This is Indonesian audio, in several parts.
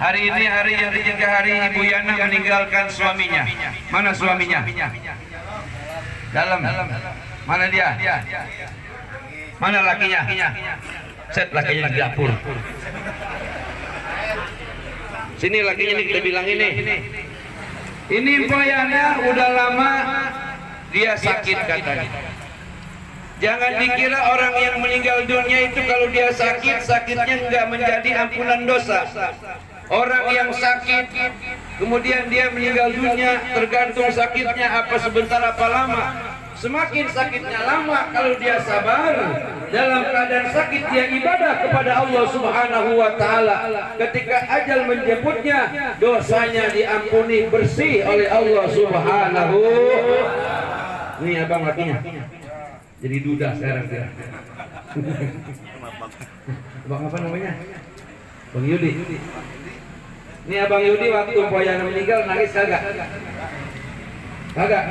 Hari ini hari yang ketiga hari Ibu Yana meninggalkan suaminya. Mana suaminya? Dalam. Mana dia? Mana lakinya? Set lakinya di dapur. Sini lakinya nih, kita bilang ini. Ini Ibu Yana udah lama dia sakit katanya. Jangan dikira orang yang meninggal dunia itu kalau dia sakit, sakitnya enggak menjadi ampunan dosa. Orang yang sakit, kemudian dia meninggal dunia, tergantung sakitnya apa sebentar apa lama. Semakin sakitnya lama, kalau dia sabar, dalam keadaan sakit dia ibadah kepada Allah Subhanahu wa Ta'ala. Ketika ajal menjemputnya, dosanya diampuni bersih oleh Allah Subhanahu. Ini abang lakinya. Jadi duda sekarang dia. Abang apa namanya? Bang Yudi. Ini abang Yudi waktu Mpok Yana meninggal nangis kagak? Kagak.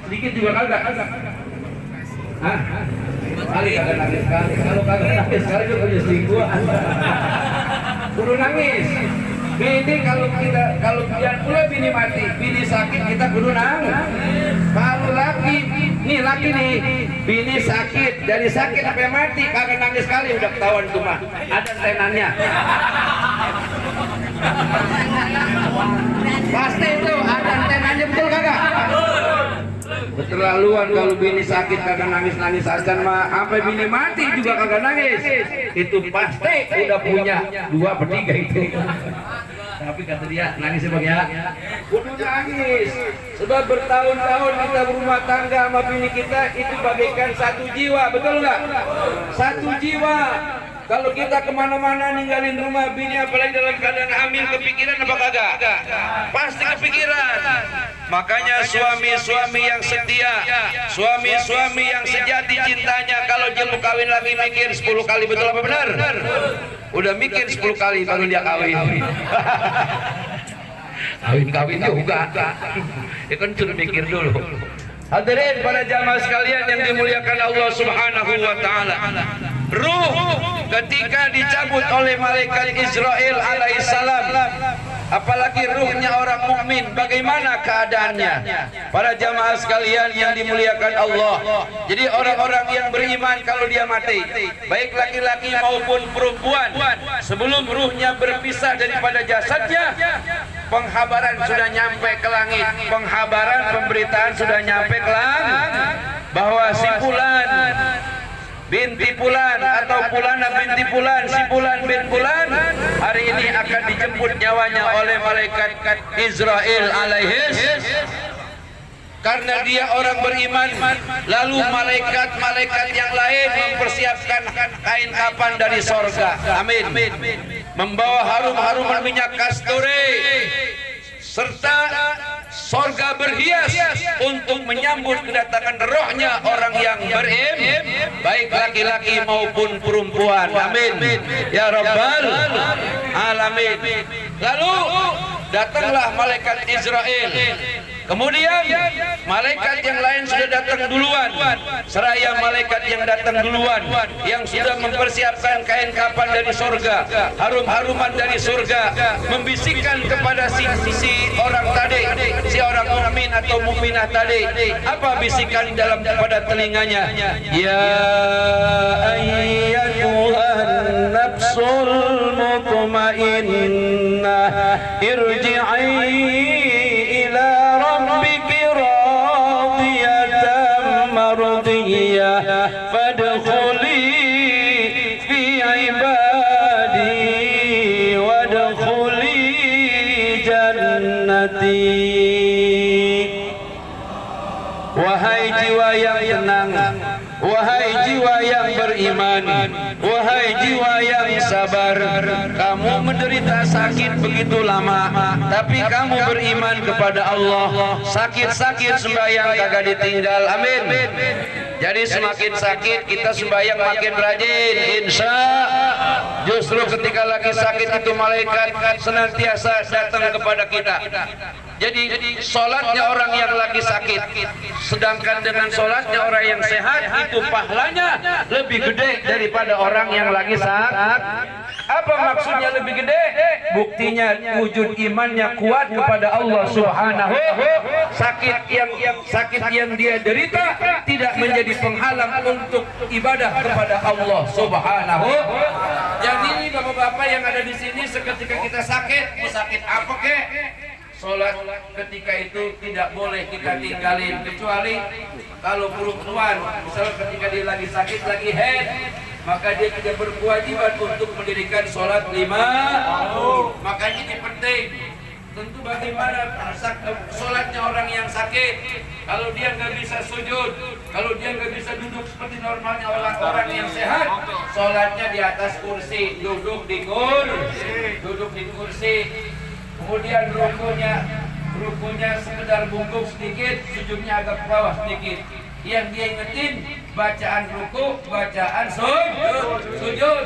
Sedikit juga kagak. Hah? Kali kagak nangis kali. Kalau kagak nangis sekali juga punya selingkuhan. Kudu nangis. Bini kalau dia pula bini mati, bini sakit kita kudu nangis. Kalau laki, nih laki nih, bini sakit, dari sakit sampai mati kagak nangis sekali udah ketahuan tuh mah. Ada tenannya. Pasti itu ada tenannya, betul kagak? Keterlaluan kalau bini sakit kagak nangis-nangis aja mah, sampai bini mati juga kagak nangis. Itu pasti udah punya 2 per 3 itu. Tapi kata dia nangis bang ya. Kudu nangis. Sebab bertahun-tahun kita berumah tangga sama bini kita itu bagaikan satu jiwa, betul nggak? Satu jiwa. Kalau kita kemana-mana ninggalin rumah bini, apalagi dalam keadaan hamil, kepikiran apa kagak? Pasti kepikiran. Makanya suami-suami yang setia, suami-suami yang sejati cintanya, kalau dia mau kawin lagi mikir 10 kali, betul apa benar? Udah mikir 10 kali baru dia kawin. Kawin juga. Ya kan sudah mikir dulu. Hadirin para jamaah sekalian yang dimuliakan Allah Subhanahu wa Ta'ala. Ruh ketika dicabut oleh malaikat Israel alaihissalam, apalagi ruhnya orang mukmin, bagaimana keadaannya? Para jamaah sekalian yang dimuliakan Allah. Jadi orang-orang yang beriman kalau dia mati, baik laki-laki maupun perempuan, sebelum ruhnya berpisah daripada jasadnya, penghabaran sudah nyampe ke langit, penghabaran pemberitaan sudah nyampe ke langit bahwa si Fulan binti Fulan atau Fulana binti Fulan, si Fulan bin Fulan hari ini akan dijemput nyawanya oleh malaikat Israel alaihis. Karena dia orang beriman, lalu malaikat-malaikat yang lain mempersiapkan kain kapan dari sorga. Amin. Membawa harum-haruman minyak kasturi serta sorga berhias untuk menyambut kedatangan rohnya orang yang beriman, baik laki-laki maupun perempuan. Amin ya rabbal alamin. Lalu datanglah malaikat Israel. Kemudian malaikat yang lain sudah datang duluan. Seraya malaikat yang datang duluan, yang sudah mempersiapkan kain kapan dari surga, harum-haruman dari surga, membisikkan kepada si orang tadi, si orang mukmin atau mukminah tadi. Apa bisikan dalam pada telinganya? Ya ayyatuhan nafsul mutmainnah irji'i fadkhuli fi ibadi wadkhuli jannati. Wahai jiwa yang tenang, wahai jiwa yang beriman, wahai jiwa yang sabar, kamu menderita sakit begitu lama, tapi kamu beriman kepada Allah. Sakit-sakit sembahyang kagak ditinggal. Amin. Jadi semakin sakit kita sembahyang makin rajin, insya. Justru ketika lagi sakit itu malaikat senantiasa datang kepada kita. Jadi sholatnya orang yang lagi sakit, sedangkan dengan sholatnya orang yang sehat itu pahalanya lebih gede daripada orang yang lagi sakit. Apa maksudnya lebih gede? Buktinya wujud imannya kuat kepada Allah Subhanahu. Sakit yang dia derita tidak menjadi penghalang untuk ibadah kepada Allah Subhanahu. Jadi ini bapak-bapak yang ada di sini, seketika kita sakit, mau sakit apa kek? Sholat ketika itu tidak boleh kita tinggalin, kecuali kalau perempuan misalnya ketika dia lagi sakit, lagi haid, maka dia tidak berkewajiban untuk mendirikan sholat 5. Makanya ini penting. Tentu bagaimana sholatnya orang yang sakit, kalau dia nggak bisa sujud, kalau dia nggak bisa duduk seperti normalnya orang yang sehat, sholatnya di atas kursi, duduk di kursi. Kemudian rukunya sekedar bungkuk sedikit, sujudnya agak ke bawah sedikit. Yang dia ingetin bacaan ruku, bacaan sujud.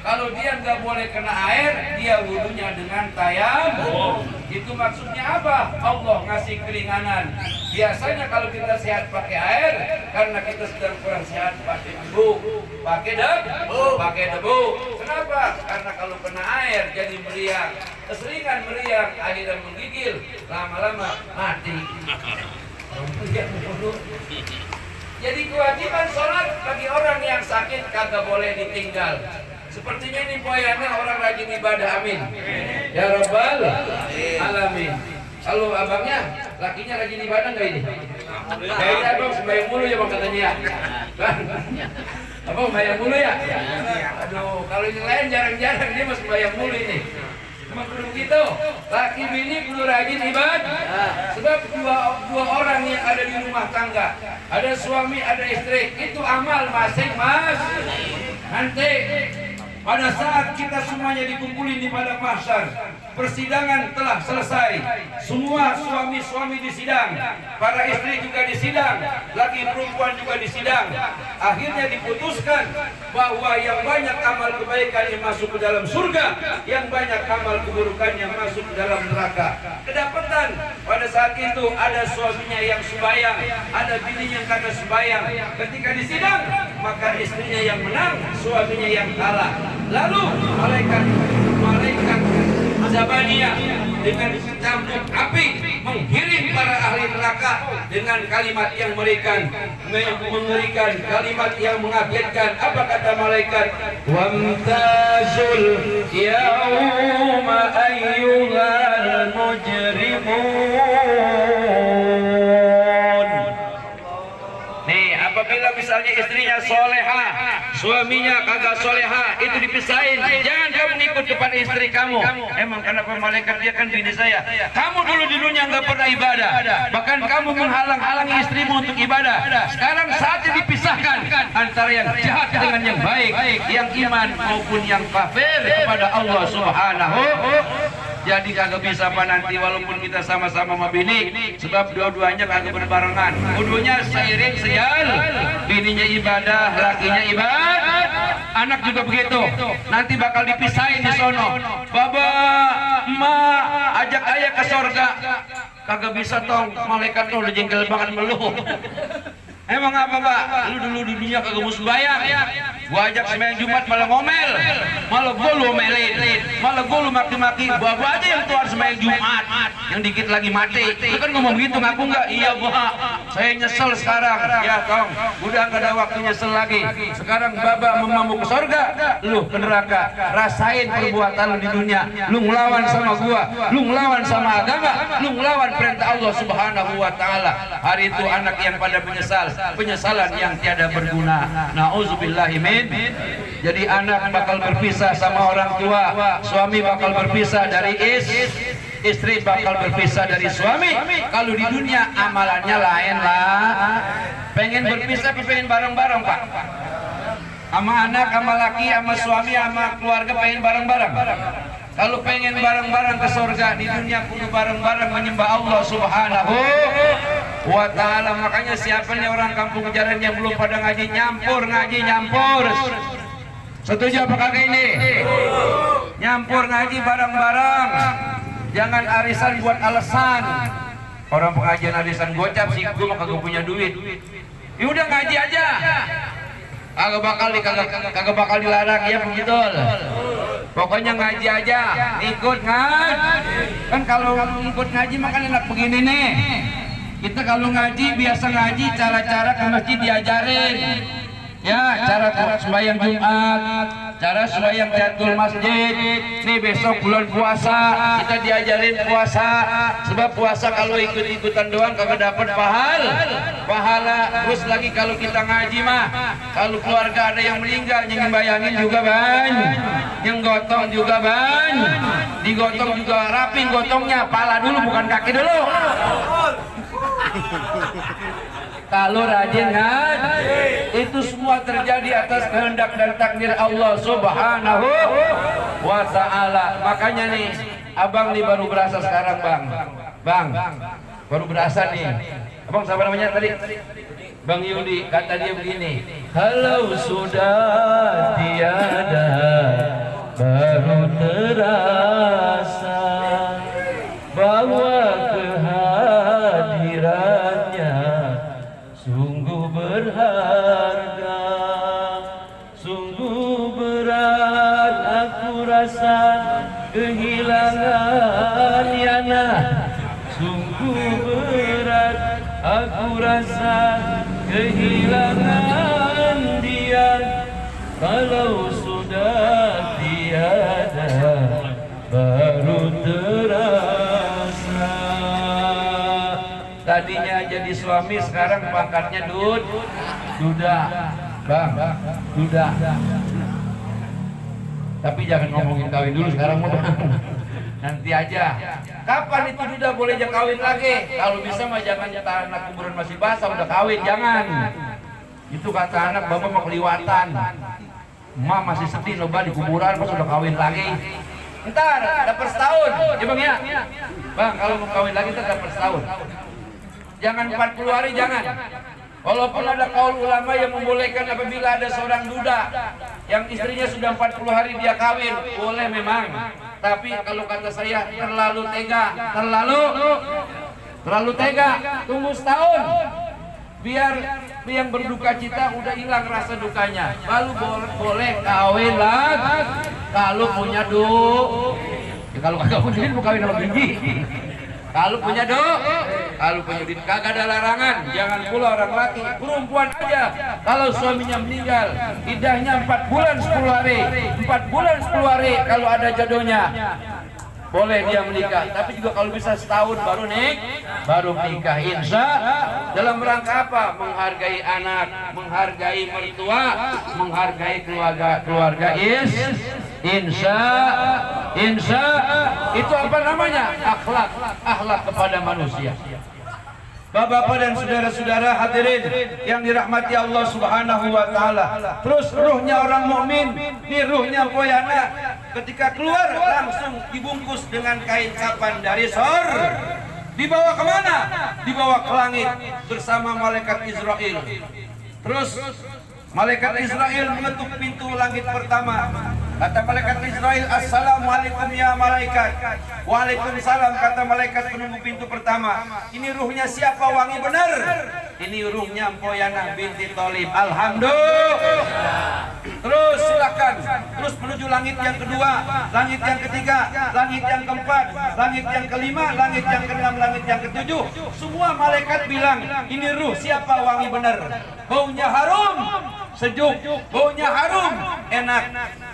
Kalau dia nggak boleh kena air, dia wudunya dengan tayamum. Itu maksudnya apa? Allah ngasih keringanan. Biasanya kalau kita sehat pakai air, karena kita sedang kurang sehat pakai debu. Kenapa? Karena kalau kena air jadi meriang. Keseringan meriang akhirnya menggigil, lama-lama mati. Jadi kewajiban sholat bagi orang yang sakit kagak boleh ditinggal. Sepertinya ini poyana orang rajin ibadah, amin. Ya Rabbal alamin. Kalau abangnya, lakinya rajin ibadah nggak ini? Kayaknya abang sembahyang mulu ya bang katanya. Abang sembahyang mulu ya? Aduh, kalau yang lain jarang-jarang dia masih sembahyang mulu ini. Cuma perlu gitu, laki bini perlu rajin ibadah. Sebab dua orang yang ada di rumah tangga, ada suami, ada istri, itu amal masing-masing. Nanti pada saat kita semuanya dikumpulin di padang mahsyar, persidangan telah selesai, semua suami-suami disidang, para istri juga disidang, laki perempuan juga disidang. Akhirnya diputuskan bahwa yang banyak amal kebaikan yang masuk ke dalam surga, yang banyak amal keburukan yang masuk ke dalam neraka. Kedapatan pada saat itu ada suaminya yang sembahyang, ada bininya yang kagak sembahyang. Ketika disidang, maka istrinya yang menang, suaminya yang kalah. Lalu malaikat Zabaniyah dengan cambuk api menggiring para ahli neraka dengan kalimat yang mengerikan, kalimat yang mengagetkan. Apa kata malaikat? Wamtazul yauma ayyuhal mujrimun. Nih, apabila misalnya istrinya soleha, suaminya kagak soleha, itu dipisahin. Jangan kamu ikut depan istri kamu. Emang kenapa malaikat? Dia kan bini saya. Kamu dulu di dunia nggak pernah ibadah, bahkan kamu menghalang-halangi istrimu untuk ibadah. Sekarang saatnya dipisahkan antara yang jahat dengan yang baik, yang iman maupun yang kafir kepada Allah Subhanahu. Jadi kagak bisa apa nanti walaupun kita sama-sama sama bini, sebab dua-duanya kagak berbarengan. Kudunya seiring sejal, bininya ibadah, lakinya ibadah. Anak juga begitu. Nanti bakal dipisahin di sono. Baba, emak, ajak ayah ke sorga. Kagak bisa tong, malaikat tuh udah jengkel banget melulu. Emang apa Pak? Lu dulu di dunia kagak mau sembahyang. Gua ajak sembahyang Jumat malah ngomel. Malah gua lu omelin. Malah gua lu maki-maki. Gua aja yang tuan sembahyang Jumat. Yang dikit lagi mati. Lu kan ngomong gitu, ngaku enggak? Iya Pak, saya nyesel sekarang. Ya tong, udah enggak ada waktu nyesel lagi. Sekarang Baba mau ke surga, lu ke neraka. Rasain perbuatan lu di dunia. Lu ngelawan sama gua, lu ngelawan sama agama, lu ngelawan perintah Allah Subhanahu wa taala. Hari itu anak yang pada menyesal, penyesalan yang tiada berguna. Nauzubillahi min. Jadi anak bakal berpisah sama orang tua, suami bakal berpisah dari istri bakal berpisah dari suami. Kalau di dunia amalannya lain lah. Pengen berpisah, pengen bareng-bareng Pak. Sama anak, sama laki, sama suami, sama keluarga pengen bareng-bareng. Kalau pengen bareng-bareng ke surga, di dunia kudu bareng-bareng menyembah Allah Subhanahu wa ta'ala. Makanya siapa nih orang kampung Jaran yang belum pada ngaji, nyampur ngaji, nyampur. Setuju apa kagak ini? Nyampur ngaji bareng-bareng. Jangan arisan buat alasan. Orang pengajian arisan gocap sih, gue mah kagak punya duit. Ya udah ngaji aja. Kagak bakal dilarang, ya begitu. Pokoknya ngaji aja, ikut ngaji. Kan kalau ikut ngaji makan enak begini nih. Kita kalau ngaji, biasa ngaji, cara-cara ke masjid diajarin. Ya, cara sembahyang Jumat, cara sembahyang tahiyatul masjid. Nih besok bulan puasa, kita diajarin puasa. Sebab puasa kalau ikut-ikutan doang kagak dapat pahala. Terus lagi kalau kita ngaji mah, kalau keluarga ada yang meninggal, yang bayangin juga ban, yang gotong juga ban, digotong juga rapin gotongnya, pala dulu bukan kaki dulu. Kalau rajin ngaji, itu semua terjadi atas kehendak dan takdir Allah Subhanahu wa Ta'ala. Makanya nih, abang nih baru berasa sekarang bang, baru berasa nih. Abang siapa namanya tadi? Bang Yudi, kata dia begini, kalau sudah tiada baru terasa bahwa kehadirannya sungguh berharga, sungguh berat aku rasa kehilangan yana, sungguh berat aku rasa kehilangan dia, kalau sudah tiada baru terasa. Tadinya jadi suami, sekarang pangkatnya duda, bang, duda. Tapi jangan ngomongin kawin dulu sekarang, bang. Nanti aja. Kapan itu duda boleh jangan kawin lagi? Kalau bisa mah jangan nyata anak kuburan masih basah udah kawin, jangan. Itu kata anak bapak mau keliwatan. Emak masih sedih loba di kuburan pas udah kawin lagi. Ntar dapat setahun, ya bang ya. Bang kalau mau kawin lagi ntar dapat setahun. Jangan 40 hari, jangan. Walaupun ada kaul ulama yang membolehkan apabila ada seorang duda yang istrinya sudah 40 hari dia kawin, boleh memang. Tapi kalau kata saya terlalu tega, terlalu tega. Tunggu setahun, biar yang berduka cita udah hilang rasa dukanya. Baru boleh kawin lagi. Kalau punya ya kalau kagak punya duit mau kawin sama biji. Kalau punya kalau punya duit kagak ada larangan. Jangan pula orang laki, perempuan aja. Kalau suaminya meninggal, iddahnya 4 bulan 10 hari. 4 bulan 10 hari kalau ada jodohnya, boleh dia menikah. Tapi juga kalau bisa setahun baru menikah. Insya dalam rangka apa? Menghargai anak, menghargai mertua, menghargai keluarga insya itu apa namanya? Akhlak kepada manusia. Bapak-bapak dan saudara-saudara hadirin yang dirahmati Allah Subhanahu wa Ta'ala. Terus ruhnya orang mukmin, ini ruhnya poyana, ketika keluar langsung dibungkus dengan kain kapan dari sorga. Dibawa kemana? Dibawa ke langit bersama malaikat Israel. Terus malaikat Israel mengetuk pintu langit pertama. Kata malaikat Israel, assalamualaikum ya malaikat. Waalaikumsalam, kata malaikat penunggu pintu pertama. Ini ruhnya siapa wangi benar? Ini ruhnya Mpoyana binti Tholib. Alhamdulillah. Terus silakan, terus menuju langit yang kedua, langit yang ketiga, langit yang keempat, langit yang kelima, langit yang keenam, langit yang ketujuh. Semua malaikat bilang, ini ruh siapa wangi benar? Baunya harum, sejuk, baunya harum, enak,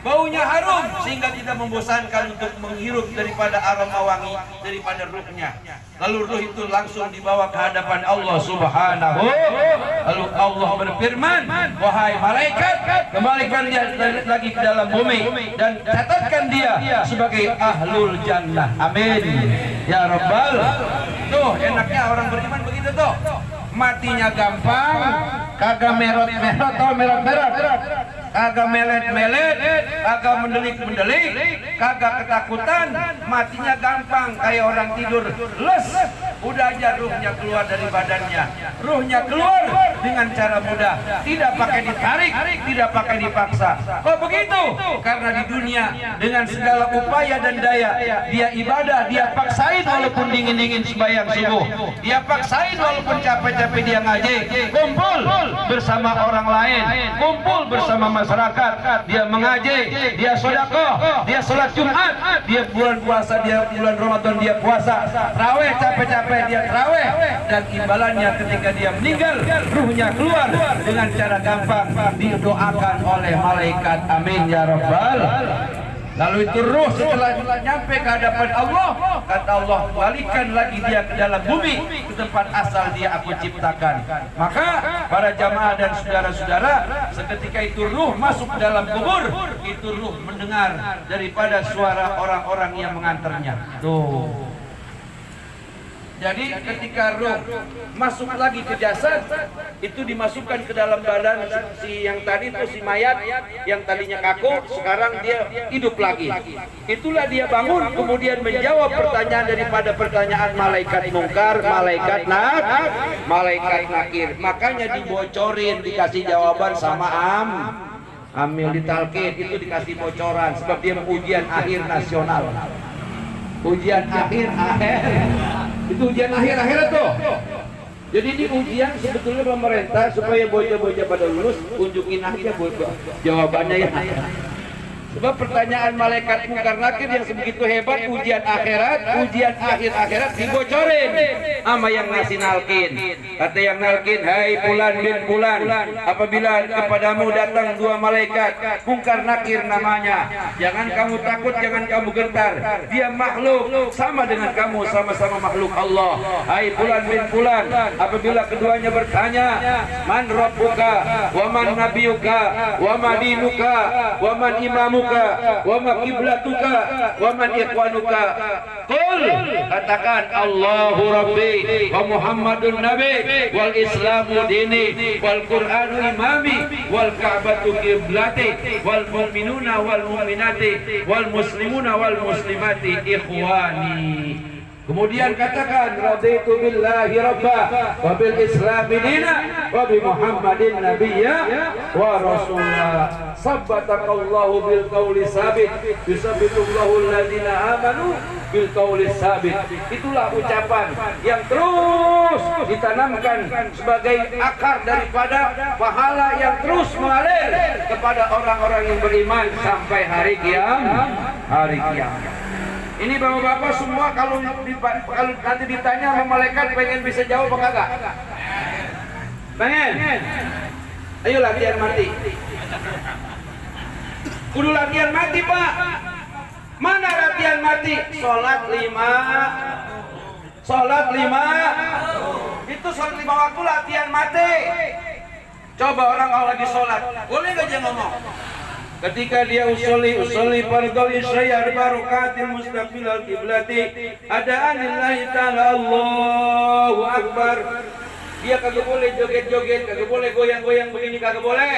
baunya harum sehingga tidak membosankan untuk menghirup daripada aroma wangi daripada ruhnya. Lalu ruh itu langsung dibawa ke hadapan Allah Subhanahu. Lalu Allah berfirman, wahai malaikat, kembalikan dia lagi ke dalam bumi dan catatkan dia sebagai ahlul jannah. Amin ya rabbal. Tuh enaknya orang beriman begitu tuh. Matinya gampang, kagak merot-merot atau merot-merot, kagak melet-melet, kagak mendelik-mendelik, kagak ketakutan, matinya gampang kayak orang tidur les, udah aja ruhnya keluar dari badannya, ruhnya keluar dengan cara mudah, tidak pakai ditarik, tidak pakai dipaksa. Kok begitu? Karena di dunia dengan segala upaya dan daya dia ibadah, dia paksain walaupun dingin-dingin sembahyang subuh, dia paksain walaupun capek-capek dia ngaji, kumpul bersama orang lain, kumpul bersama masyarakat, dia mengaji, dia sedekah, dia sholat Jumat, dia bulan puasa, dia bulan Ramadan dia puasa, tarawih capek-capek dia tarawih, dan imbalannya ketika dia meninggal ruhnya keluar dengan cara gampang didoakan oleh malaikat. Amin ya rabbal. Lalu itu ruh setelah nyampe ke hadapan Allah, kata Allah, balikan lagi dia ke dalam bumi, ke tempat asal dia aku ciptakan. Maka para jamaah dan saudara-saudara, seketika itu ruh masuk ke dalam kubur, itu ruh mendengar daripada suara orang-orang yang mengantarnya. Tuh. Jadi ketika ruh masuk lagi ke jasad, itu dimasukkan ke dalam badan si yang tadi itu, si mayat yang tadinya kaku, sekarang dia hidup lagi. Itulah dia bangun, kemudian menjawab pertanyaan daripada pertanyaan malaikat mungkar, malaikat nakir. Makanya dibocorin, dikasih jawaban sama Amil ditalkin, itu dikasih bocoran sebab dia ujian akhir nasional. Ujian akhir itu ujian akhir tuh. Jadi ini ujian sebetulnya pemerintah supaya bocah-bocah pada lulus, unjukin akhirnya jawabannya ya. Sebab pertanyaan malaikat mungkar nakir yang sebegitu hebat, ujian akhirat, ujian akhirat dibocorin sama yang ngasih nalkin. Kata yang nalkin, hai Fulan bin Fulan, apabila kepadamu datang dua malaikat mungkar nakir namanya, jangan kamu takut, jangan kamu gentar, dia makhluk sama dengan kamu, sama-sama makhluk Allah. Hai Fulan bin Fulan, apabila keduanya bertanya, man rabbuka wa man nabiyuka wa ma dinuka wa man imamuka wa ma kiblatuka wa man ikhwanuka, qul, katakan Allahu rabbi wa Muhammadun nabi wal islamu dini wal qur'anu imami wal ka'batu qiblati wal mu'minuna wal mu'minati wal muslimuna wal muslimati ikhwani. Kemudian katakan raditu billahi rabba wa bil islami dina wa bi Muhammadin nabiyya wa rasulah. Sabbatakallahu bil qawli sabit, yusabbitullahu alladhina amanu bil qawli sabit. Itulah ucapan yang terus ditanamkan sebagai akar daripada pahala yang terus mengalir kepada orang-orang yang beriman sampai hari kiamat. Ini bapak-bapak semua kalau nanti ditanya sama malaikat pengen bisa jawab apa kagak? Pengen? Ayo latihan mati. Kudu latihan mati Pak. Mana latihan mati? Sholat 5. Itu sholat 5 waktu latihan mati. Coba orang kalau lagi sholat, boleh gak dia ngomong? Ketika dia usolli fardhu isya barakatil mustaqbilal qiblati adaanillahi ta'ala Allahu akbar. Dia kagak boleh joget-joget, kagak boleh goyang-goyang begini, kagak boleh.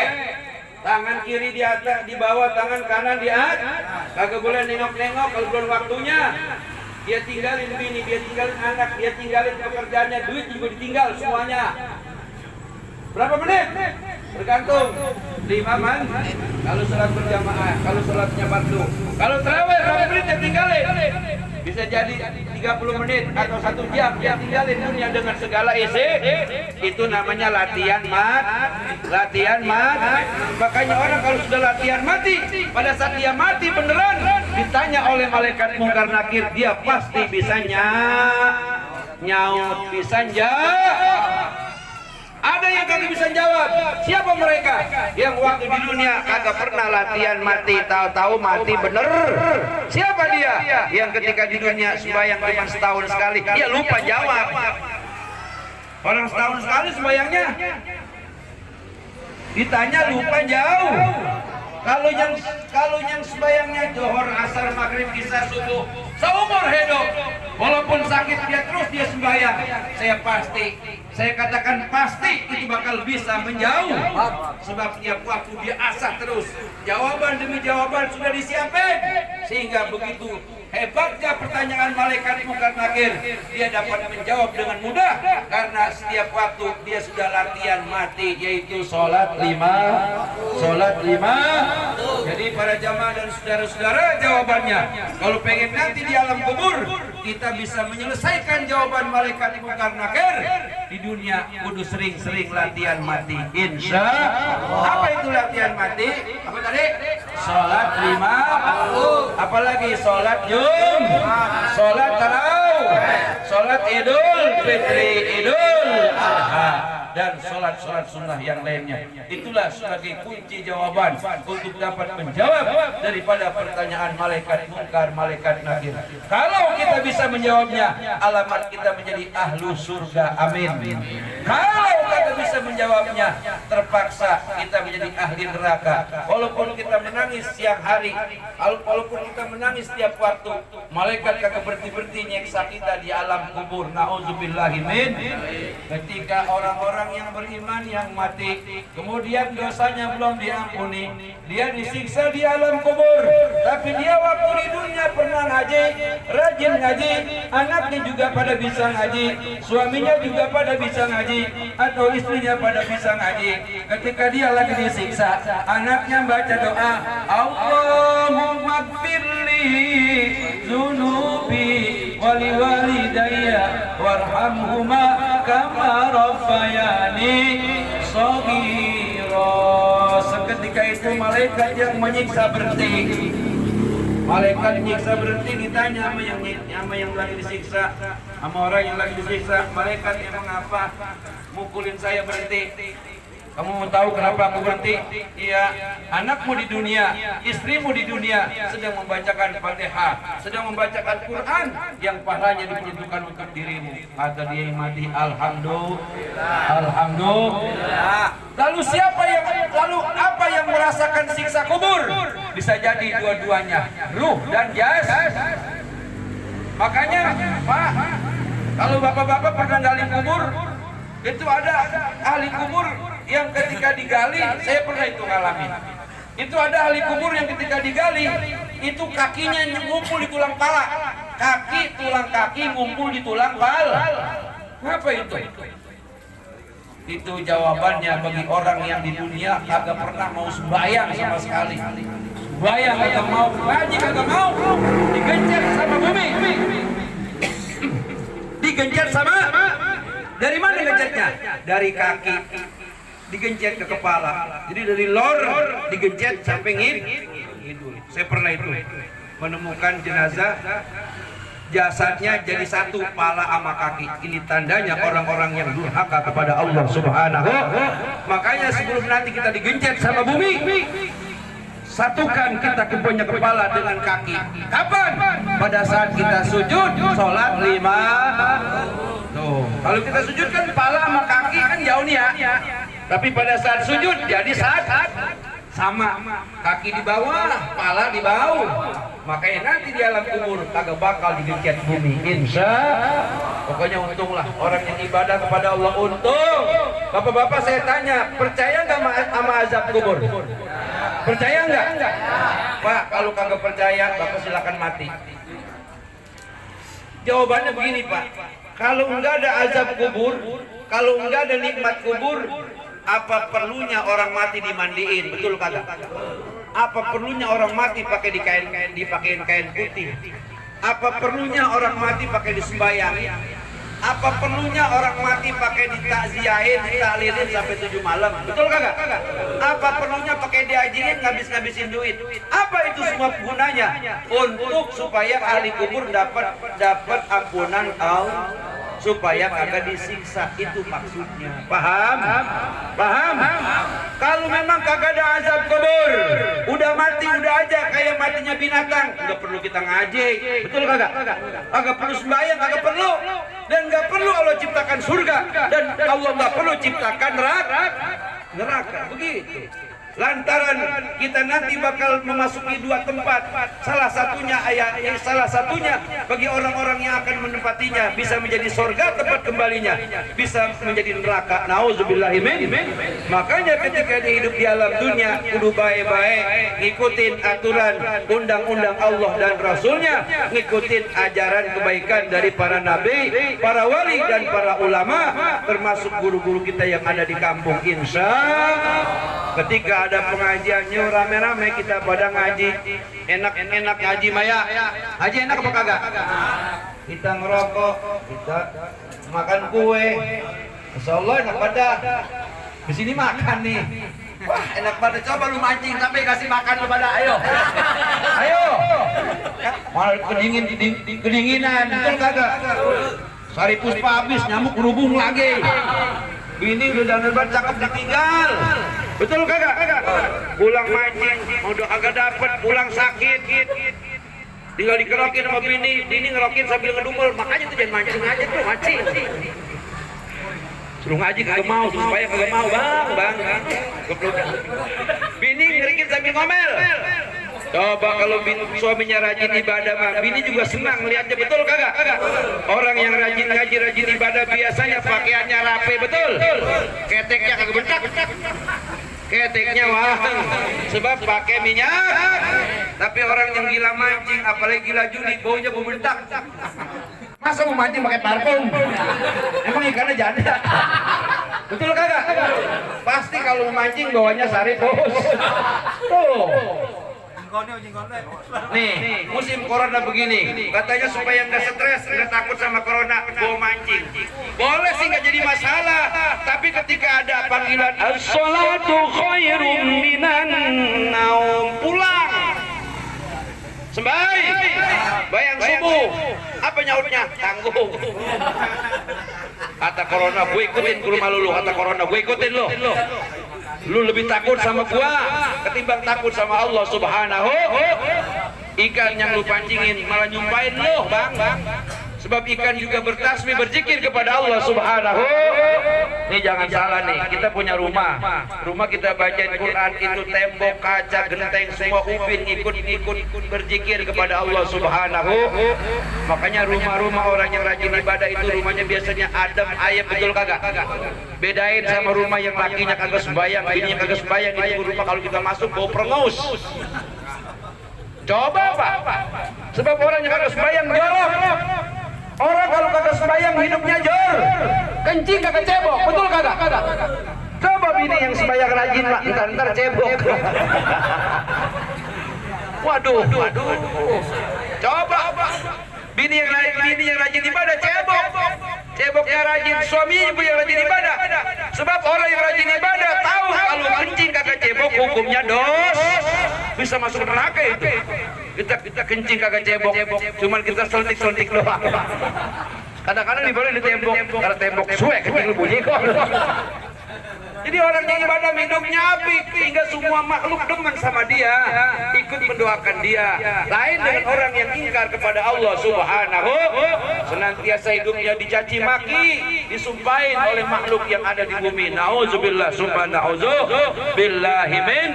Tangan kiri di atas, di bawah, tangan kanan di atas. Kagak boleh nengok-nengok kalau belum waktunya. Dia tinggalin bini, dia tinggalin anak, dia tinggalin pekerjaannya, duit juga ditinggal semuanya. Berapa menit? Tergantung 5 menit kalau sholat berjamaah, kalau sholatnya fardu. Kalau tarawih berapa menit dia tinggalin? Bisa jadi 30 menit atau 1 jam dia tinggalin dunia dengan segala isi. Itu namanya latihan mati. Makanya orang kalau sudah latihan mati, pada saat dia mati beneran ditanya oleh malaikat mungkar nakir, dia pasti bisa nyaut, bisa jawab. Ada yang kagak bisa jawab. Siapa mereka? Yang waktu di dunia kagak pernah latihan mati, tahu-tahu mati bener. Siapa dia? Yang ketika di dunia sembahyang cuma setahun sekali, dia lupa jawab. Orang setahun sekali sembahyangnya, ditanya lupa jauh. Kalau yang sembahyangnya Johor, Asar, Maghrib, Isya, Subuh, seumur hidup, walaupun sakit dia terus dia sembahyang. Saya pasti Saya katakan pasti itu bakal bisa menjauh. Sebab tiap waktu dia asah terus. Jawaban demi jawaban sudah disiapin. Sehingga begitu hebatnya pertanyaan malaikat Munkar Nakir, dia dapat menjawab dengan mudah. Karena setiap waktu dia sudah latihan mati, yaitu sholat 5. Sholat 5. Jadi para jamaah dan saudara-saudara, jawabannya kalau pengen nanti di alam kubur kita bisa menyelesaikan jawaban malaikat Munkar Nakir di dunia, kudu sering-sering latihan mati. Insya Allah. Apa itu latihan mati? Apa tadi? Sholat 5. Apalagi sholat sholat tarawih, sholat Idul Fitri, Idul Adha, dan sholat sunnah yang lainnya. Itulah sebagai kunci jawaban untuk dapat menjawab daripada pertanyaan malaikat Munkar, malaikat Nakir. Kalau kita bisa menjawabnya, alamat kita menjadi ahlu surga. Amin. Kalau kita bisa menjawabnya, terpaksa kita menjadi ahli neraka. Walaupun kita menangis siang hari, walaupun kita menangis setiap waktu, malaikat kagak berhenti nyeksa kita di alam kubur. Nauzubillahi min. Ketika orang-orang yang beriman yang mati, kemudian dosanya belum diampuni, dia disiksa di alam kubur. Tapi dia waktu di dunia pernah ngaji, rajin ngaji, anaknya juga pada bisa ngaji, suaminya juga pada bisa ngaji, atau istrinya pada bisa ngaji. Ketika dia lagi disiksa, anaknya baca doa, Allahumma gfirli zunubi wali walidayya warhamhuma kama rabbayani shaghira. Seketika itu malaikat yang menyiksa berhenti. Malaikat menyiksa berhenti, ditanya sama yang lagi disiksa, sama orang yang lagi disiksa, malaikat emang apa mukulin saya berhenti? Kamu mau tahu kenapa aku berhenti? Iya, anakmu di dunia, istrimu di dunia sedang membacakan Fatihah, sedang membacakan Quran yang pahalanya diperuntukkan untuk dirimu. Kata dia yang mati, alhamdulillah, alhamdulillah. Lalu apa yang merasakan siksa kubur? Bisa jadi dua-duanya, ruh dan jasad. Makanya, Pak, kalau bapak-bapak pernah gali kubur, itu ada ahli kubur yang ketika digali, saya pernah itu ngalamin. Itu ada ahli kubur yang ketika digali, itu kakinya ngumpul di tulang pala. Tulang kaki ngumpul di tulang pala. Apa itu? Itu jawabannya bagi orang yang di dunia kagak pernah mau sembahyang sama sekali. Sembahyang kagak mau, ngaji kagak mau, digencet sama bumi. Digencet sama, dari mana gencetnya? Dari kaki digencet ke kepala. Jadi dari lor digencet sampai hidung. Saya pernah itu menemukan jenazah, jasadnya jadi satu, pala sama kaki. Ini tandanya orang-orang yang durhaka kepada Allah Subhanahu. Makanya sebelum nanti kita digencet sama bumi, satukan kita punya kepala dengan kaki. Kapan? Pada saat kita sujud, sholat 5. Tuh, kalau kita sujud kan kepala sama kaki kan jauh nih ya. Tapi pada saat sujud jadi saat sama, kaki di bawah, kepala di bawah. Makanya nanti di alam kubur kagak bakal digencet bumi. Insya. Pokoknya untunglah orang yang ibadah kepada Allah, untung. Bapak-bapak saya tanya, percaya nggak sama azab kubur? Percaya nggak? Pak, kalau kagak percaya, Bapak silakan mati. Jawabannya begini, Pak. Kalau enggak ada azab kubur, kalau enggak ada nikmat kubur, apa perlunya orang mati dimandiin? Betul kagak? Apa perlunya orang mati pakai dipakein kain putih? Apa perlunya orang mati pakai disembayang? Apa perlunya orang mati pakai ditakziahin, ditahlilin sampai 7 malam? Betul kagak? Apa perlunya pakai diajiin, ngabis-ngabisin duit? Apa itu semua gunanya? Untuk supaya ahli kubur dapat ampunan Allah, supaya kagak disiksa. Itu maksudnya. Paham? Paham? Kalau memang kagak ada azab kubur, udah mati udah aja kayak matinya binatang, nggak perlu kita ngaji. Betul kagak? Kagak perlu sembahyang, kagak perlu. Dan nggak perlu Allah ciptakan surga, dan Allah nggak perlu ciptakan neraka. Begitu. lantaran kita nanti bakal memasuki dua tempat, salah satunya bagi orang-orang yang akan menempatinya bisa menjadi surga tempat kembalinya, bisa menjadi neraka. Nauzubillahimin. Makanya ketika hidup di alam dunia kudu baik-baik, ngikutin aturan undang-undang Allah dan Rasulnya, ngikutin ajaran kebaikan dari para nabi, para wali dan para ulama, termasuk guru-guru kita yang ada di kampung. Insya ketika ada pengajiannya rame-rame kita pada ngaji, enak-enak ngaji Maya. Haji enak apa kagak? Kita ngerokok, kita makan kue. Insyaallah enak pada. Di sini makan nih. Wah, enak pada. Coba lu mancing sampai kasih makan lu pada. Ayo. Ayo. Malah kedinginan, betul kagak? Sari puspa habis, nyamuk berhubung lagi. Bini udah dandan cakep ditinggal. Betul kagak? Pulang mancing, udah agak dapet, pulang sakit. Tinggal dikerokin sama bini ngerokin sambil ngedumel. Makanya tuh jangan mancing aja tuh, mancing. Suruh ngaji kagak mau, supaya kagak mau, bang. Bini ngerikin sambil ngomel. Coba kalau suaminya rajin ibadah mah, bini juga senang lihatnya, betul kagak? Orang yang rajin ngaji, rajin ibadah biasanya pakaiannya rapi, betul? Keteknya kagak bentak. Keteknya wah, sebab pakai minyak. Tapi orang yang gila mancing, apalagi gila judi, baunya bau bentak. Masa mau mancing pakai parfum? Emang ikannya janda? Betul kagak? Pasti kalau mau mancing bawanya sari bos. Tuh. Nih, musim corona begini, katanya supaya nggak stres, nggak takut sama corona, bawa mancing. Boleh sih nggak jadi masalah, tapi ketika ada panggilan as-salatu khairum minan naum, pulang. Sembahyang, bayang subuh, apa nyautnya? Tanggung. Kata corona, gue ikutin ke rumah lu. Kata corona, gue ikutin lu. Lu lebih takut sama gua ketimbang takut sama Allah Subhanahu. Ikan yang lu pancingin malah nyumpain lu, bang. Sebab ikan juga bertasbih, berzikir kepada Allah Subhanahu. Nih jangan salah nih, kita punya rumah kita bacain Quran, itu tembok, kaca, genteng, semua ubin ikut berzikir kepada Allah Subhanahu. Makanya rumah-rumah orang yang rajin ibadah itu rumahnya biasanya adem, ayem, betul kagak? Bedain sama rumah yang lakinya kagak sembayang, bininya kagak sembayang, itu rumah kalau kita masuk bau prengus. Coba Pak, sebab orang yang kagak sembayang jorok. Orang kalau kagak sembahyang hidupnya jor, kencing kagak cebok, betul kagak? Coba bini yang sembahyang rajin mak, ntar cebok. Waduh. Coba bini yang rajin ibadah cebok, ceboknya rajin, suami ibu yang rajin ibadah. Sebab orang yang rajin ibadah tahu kalau kencing kagak cebok hukumnya dos, bisa masuk neraka itu. Kita kencing kagak cebok, cuman kita seltik doang. Kadang-kadang diboleh di tembok, karena tembok suek kencing bunyi kok. Jadi orang yang ibadah hidupnya apik, sehingga semua makhluk demen sama dia, ikut mendoakan dia. Lain dengan orang yang ingkar kepada Allah Subhanahu, senantiasa hidupnya dicaci maki, disumpahin oleh makhluk yang ada di bumi. Nauzubillah, subhanahuzubillahi min.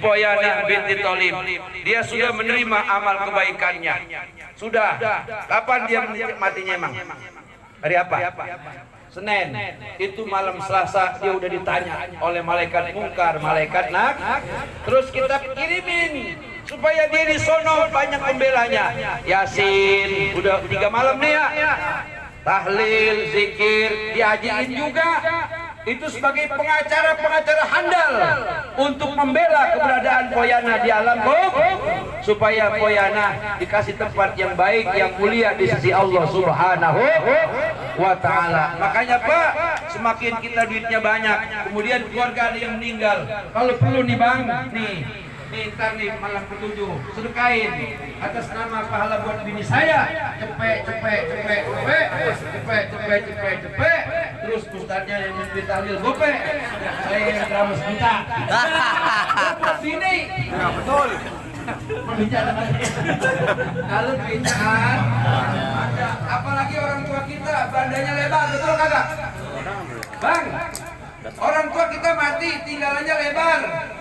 Mpoyana binti Thalib, dia sudah menerima amal kebaikannya. Sudah. Kapan dia matinya emang? Hari apa? Senin. Itu malam Selasa dia udah ditanya oleh malaikat mungkar, malaikat nak. Terus kita kirimin supaya dia di sono banyak pembelanya. Yasin udah 3 malam nih ya. Tahlil, zikir, diajiin juga. Itu sebagai pengacara handal untuk membela keberadaan Poyana di alam kubur, supaya Poyana dikasih tempat yang baik, yang mulia di sisi Allah Subhanahu wa ta'ala. Makanya Pak, semakin kita duitnya banyak, kemudian keluarga ada yang meninggal, kalau perlu nih Bang, nih ntar nih malam ke-7 sedekain atas nama pahala buat bini saya, cepet, terus ustadznya yang memberi tahlil gope, saya yang drama sejuta. Bini, betul. Pembicaraan kalau pembicaraan ada, apalagi orang tua kita bandanya lebar, betul kagak? Bang, orang tua kita mati tinggalannya lebar.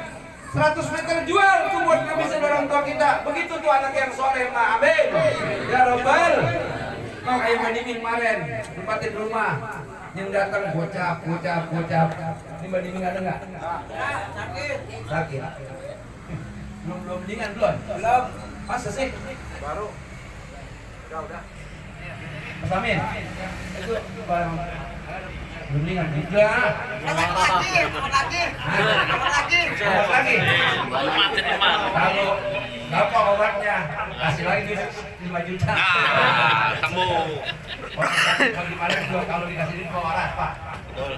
100 meter jual tuh buat ngabisin orang tua kita. Begitu tuh anak yang soleh mah, amin. Ya Rabbal. Mang ayam mandimin kemarin, tempatin rumah. Yang datang gocap. Ini mandimin ada nggak? Sakit. Belum mendingan belum? Belum. Masa sih? Baru. Udah. Mas Amin. Itu barang belum mendingan juga. Lagi. Kalau dapat obatnya, kasih lagi 5 juta. Temu. Kalau gimana kalau dikasih duit marah Pak?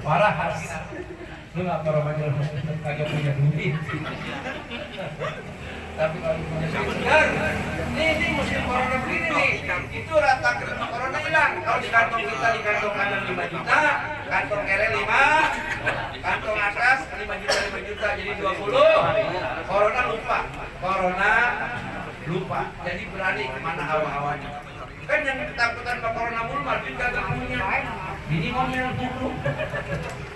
Marah harus. Lu nggak perlu aja kagak punya duit. Tapi kalau punya duit benar. Ini musim corona begini nih. Itu rata corona hilang. Kalau di kantong kita di kantong kanan 5 juta, kantong kiri 5, kantong atas 5 juta jadi 20. Corona lupa. Jadi berani kemana hawa-hawanya. Kan yang ketakutan sama corona mulu mah juga gak punya. Ini ngomel dulu.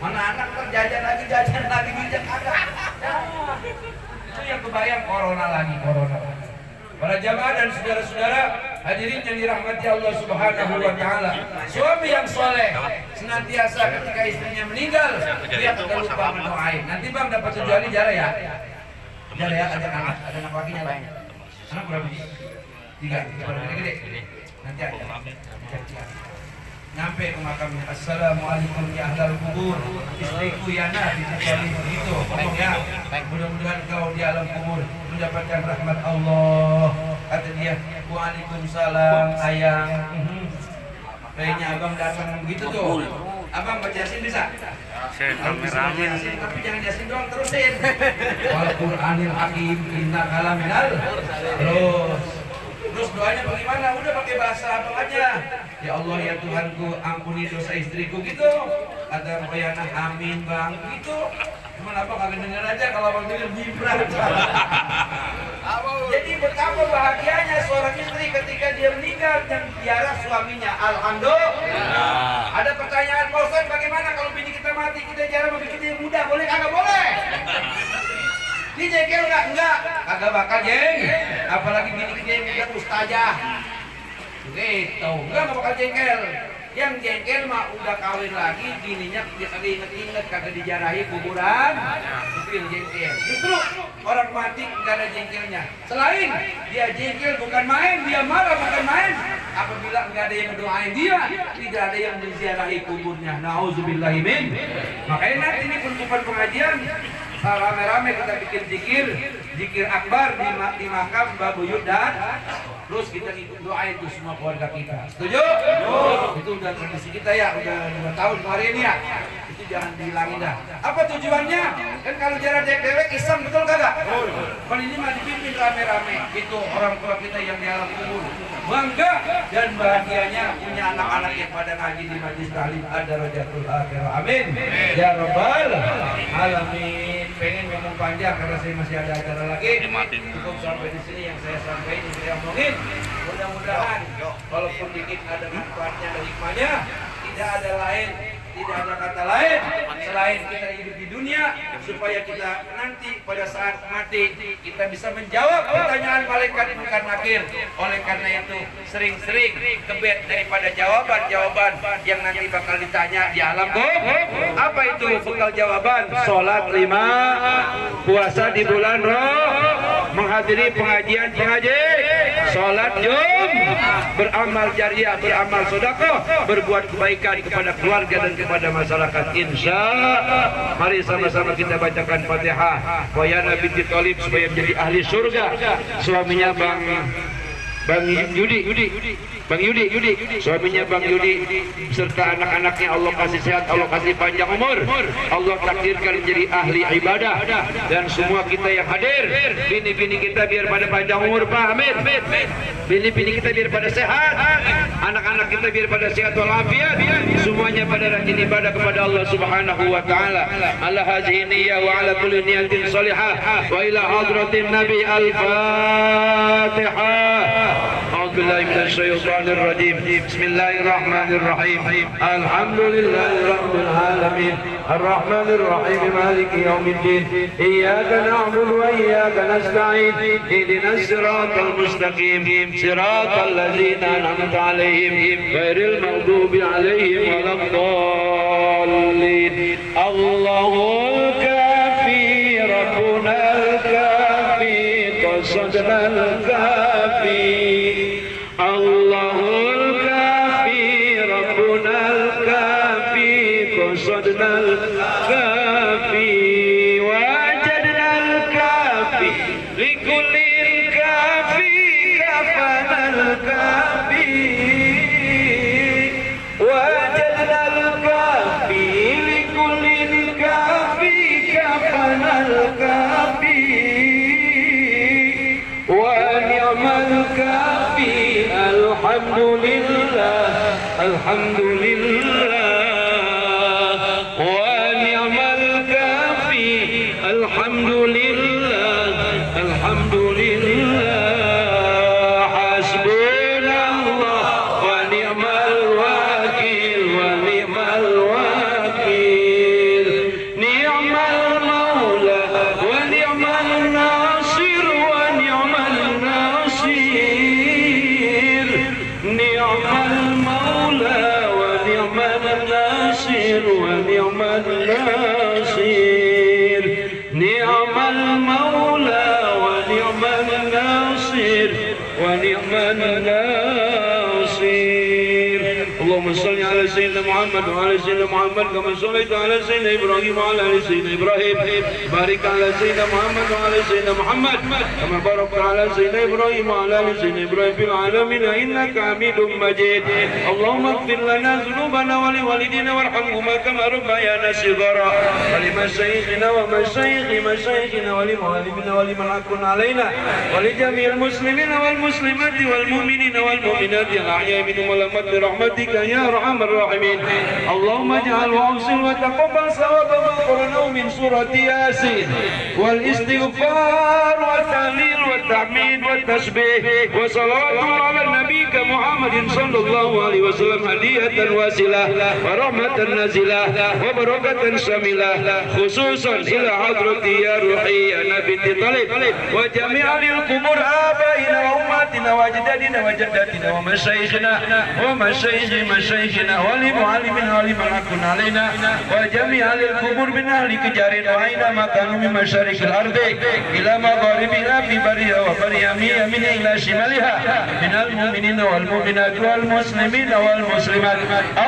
Mana anak terjajan lagi bijak agak. Itu yang kebayang corona lagi. Para jamaah dan saudara-saudara hadirin yang dirahmati Allah Subhanahu wa taala. Suami yang soleh senantiasa ketika istrinya meninggal dia tidak lupa mendoain. Nanti Bang dapat tujuannya jara ya. Ada anak lakinya Bang. Anak berapa sih? 3. Gede. Nanti ada. Nyampe ke makamnya. Assalamualaikum ya ahlal kubur. Istriku Yana dicuali begitu. Ngomong ya. Mudah-mudahan kau di alam kubur mendapatkan rahmat Allah. Kata dia, waalaikumsalam sayang. Kayaknya abang datang begitu tuh. Abang baca Yasin bisa? Rame-rame. Tapi jangan Yasin doang, terusin. Wal Qur'anil Hakim inna kalaminal. Terus doanya bagaimana? Udah pakai bahasa apa aja. Ya Allah ya Tuhanku, ampuni dosa istriku gitu. Kata Koyana, amin Bang gitu. Cuman apa kagak denger aja kalau Bang denger gibran. Jadi betapa bahagianya seorang istri ketika dia meninggal dan tiara suaminya. Alhamdulillah. Ada pertanyaan, Pak Ustaz, bagaimana kalau bini kita mati, kita jarang bagi kita yang muda, boleh kagak boleh? Ini jengkel enggak? Kagak bakal jeng. Apalagi bini kita yang muda ustazah. Gitu, enggak bakal jengkel. Yang jengkel mah udah kawin lagi, bininya kagak inget-inget, kagak dijarahi kuburan. Itu yang jengkel. Justru orang mati enggak ada jengkelnya. Selain dia jengkel bukan main, dia marah bukan main. Apabila enggak ada yang mendoain dia, tidak ada yang menziarahi kuburnya. Nauzubillahi min. Makanya nanti ini penutupan pengajian rame-rame kita bikin zikir akbar di makam Mbak Buyut dan terus kita ikut doain tuh semua keluarga kita. Setuju? Itu udah tradisi kita ya, udah 2 tahun kemarin ya. Itu jangan dihilangin dah. Apa tujuannya? Kan kalau jarak dewek Islam betul kagak? Kan ini mah dipimpin rame-rame gitu orang tua kita yang di alam kubur. Bangga dan bahagianya punya anak-anak yang pada ngaji di majlis ta'lim ad-darajatul akhirah. Amin. Ya Rabbal alamin. Pengen ngomong panjang karena saya masih ada acara lagi. Cukup sampai di sini yang saya sampaikan, yang saya omongin. Mudah-mudahan walaupun dikit ada manfaatnya dan hikmahnya, tidak ada kata lain selain kita hidup di dunia supaya kita nanti pada saat mati kita bisa menjawab pertanyaan malaikat munkar nakir. Oleh karena itu sering-sering kebet daripada jawaban-jawaban yang nanti bakal ditanya di alam kubur. Apa itu bekal jawaban? Sholat 5, puasa di bulan menghadiri pengajian sholat jum, beramal jariah, beramal sedekah, berbuat kebaikan kepada keluarga dan kepada masyarakat. Insya mari sama-sama kita bacakan Fatihah. Wayana binti Thalib supaya menjadi ahli surga. Suaminya Bang Yudi, suaminya Bang Yudi serta anak-anaknya Allah kasih sehat, Allah kasih panjang umur, Allah takdirkan menjadi ahli ibadah, dan semua kita yang hadir, bini-bini kita biar pada panjang umur, Pak, amin. Bini-bini kita biar pada sehat, anak-anak kita biar pada sehat walafiat, semuanya pada rajin ibadah kepada Allah Subhanahu wa taala. Ala hadhihi niyyah wa ala kulli niyatin salihah wa ila hadratin Nabi al-Fatihah. بالله من الشيطان الرجيم. بسم الله الرحمن الرحيم. الحمد لله رب العالمين الرحمن الرحيم مالك يوم الدين. إياك نعبد وإياك نستعين. اهدنا الصراط المستقيم صراط الذين أنعمت عليهم غير المغضوب عليهم ولا الضالين. الله الكافي ربنا الكافي قصدنا الكافي. الله الكافي ربنا الكافي قصدنا الكافي. وجدنا الكافي لكل الكافي كفنا الكافي. وجدنا الكافي لكل الكافي كفنا الكافي. ونعم الكافي الحمد لله الحمد لله. ونعم الكافي الحمد لله الحمد لله. حسبنا الله ونعم الوكيل ونعم الوكيل. نعم المولى ونعم الناصر ونعم النصير. نعم المولى ونعم الناصر ونعم النصير. نعم المولى ونعم الناصر ونعم النصير. اللهم صل على سيدنا محمد وعلى سيدنا محمد كما صليت على سيدنا إبراهيم وعلى آل سيدنا إبراهيم. بارك على سيدنا محمد وعلى سيدنا محمد كما باركت على سيدنا إبراهيم وعلى آل سيدنا إبراهيم في العالمين إنك حميد مجيد. اللهم اغفر لنا ذنوبنا ولوالدينا وارحمهما كما ربيانا صغارا. ولمشايخنا ومشايخ مشايخنا ولمعلمنا ولمن حق علينا ولجميع المسلمين والمسلمات والمؤمنين والمؤمنات الأحياء منهم والأموات برحمتك يا أرحم الراحمين. اللهم اجعل واوصل وتقبل ثواب ما قرأناه من سورة ياسين والاستغفار والتهليل والتحميد والتسبيح وصلوات على النبي محمد صلى الله عليه وسلم هدية واسلة ورحمة نازلة وبركة شاملة خصوصا إلى حضرتي يا روحي يا نبي طالب وجميع القبور آبائنا وأمهاتنا وأجدادنا وجداتنا ومشايخنا ومشايخ مشايخنا ولمعلمنا ولمن حق علينا وجميع القبور من أهل كجارين وأينما كانوا من مشارق الأرض إلى مغاربها في برها وبرها يمينها إلى شمالها من المؤمنين والمؤمنات والمسلمين والمسلمات.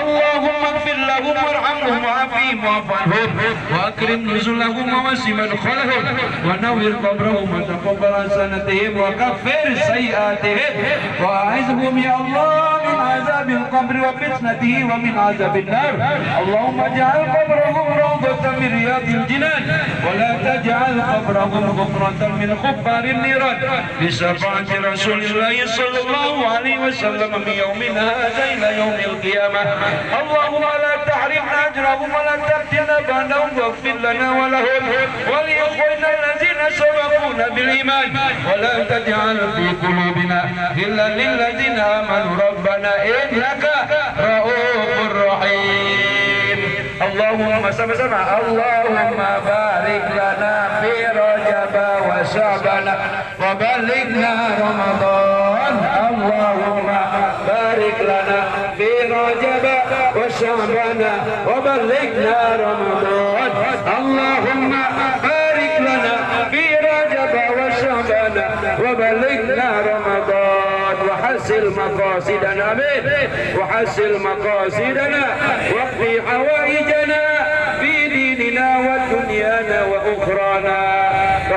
اللهم اغفر لهم وارحمهم وعافهم واعف عنهم وأكرم نزلهم ووسع مدخلهم ونور قبرهم وتقبل حسناتهم وكفر سيئاتهم وأعذهم يا الله من عذاب القبر وفتنته ومن عذاب النار. اللهم اجعل قبرهم روضة من رياض الجنان ولا تجعل قبرهم غفرة من خفار النيران بشفاعة رسول الله صلى الله عليه وسلم من يومنا هذا إلى يوم القيامة. اللهم لا تحرمنا أجرهم ولا تفتنا بعدهم واغفر لنا ولهم ولإخواننا الذين سبقونا بالإيمان ولا تجعل في قلوبنا إلا للذين آمنوا ربنا إنك رؤوف رحيم. اللهم sama-sama Allahumma barik lana fi Rajab wa Sya'ban wa balighna Ramadan. Allahumma barik lana fi Rajab wa Sya'ban wa balighna Ramadan. Allahumma barik lana fi Rajab wa Sya'ban wa balighna Ramadan. وحسن مقاصدنا آمين وحسن مقاصدنا واقضي حوائجنا في ديننا ودنيانا وأخرانا.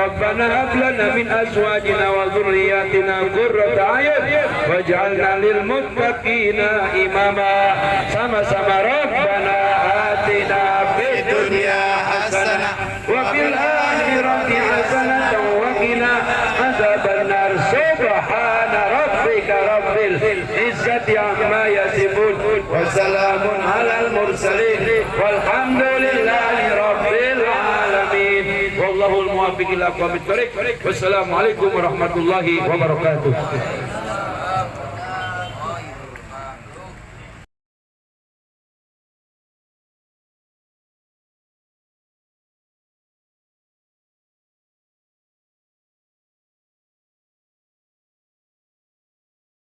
ربنا هب لنا من أزواجنا وذرياتنا قرة أعين واجعلنا للمتقين إماما. sama-sama ربنا آتنا في الدنيا حسنة وفي الآخرة حسنة وقنا عذاب النار. سبحان ربك رب العزة عما يصفون وسلام على المرسلين والحمد لله رب العالمين. والله الموفق إلى أقوم الطريق. والسلام عليكم ورحمة الله وبركاته.